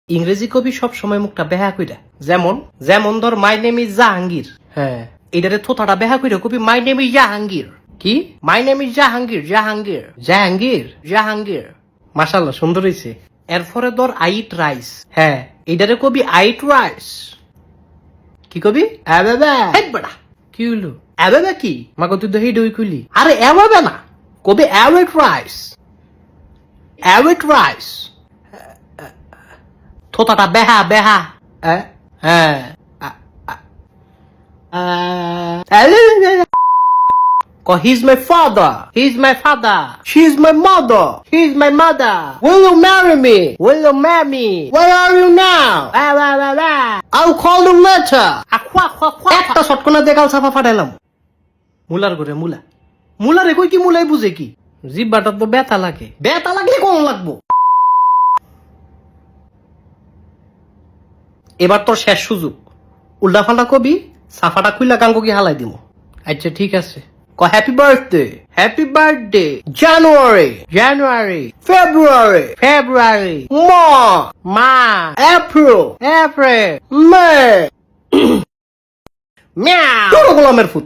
ইংরেজি কবি সব সময় মুখটা বেহা কইরা, যেমন যেমন ধর মাই নেম ইজ জাহাঙ্গীর। হ্যাঁ, এটারে থোথাটা বেহা কইরা কবি মাই নেম ইজ জাহাঙ্গীর। কি my name is Jahangir, Jahangir Jahangir Jahangir. মাশাআল্লাহ, সুন্দর হইছে। এরপরে ধর আই ইট রাইস। হ্যাঁ, এটারে কবি আই ইট রাইস। কি কবি? আবাবা। হেই বড়া, কি হইলো? আবাবা কি মাগো, তুই তো হেই ডই কইলি। আরে আবাবা না, কবি অ্যাওয়েট রাইস, অ্যাওয়েট রাইস। থোতাটা বেহা বেহা। হ্যাঁ, he's my father, he's my father, she's my mother, he's my mother. Will you marry me? Will you marry me? Where are you now? I'll call you later. একটা শটকনা দিয়ে গাল সাফা ফাটাইলাম। মুলার করে মুলা, মুলারে কই কি মুলাই বুঝে কি? জিব্বাটা তো ব্যথা লাগে, ব্যথা লাগলে কোন লাগবো? এবার তোর শেষ সুযোগ, উল্টা ফাল্টা কবি, সাফাটা খুইলা গাঙ্গ কি হালাই দিব। আচ্ছা ঠিক আছে, হ্যাপি বার্থডে, হ্যাপি বার্থডে, জানুয়ারি, জানুয়ারি, ফেব্রুয়ারি, ফেব্রুয়ারি, মার্চ, এপ্রিল, এপ্রিল, মে। মিয়াও গোলামের ফুট।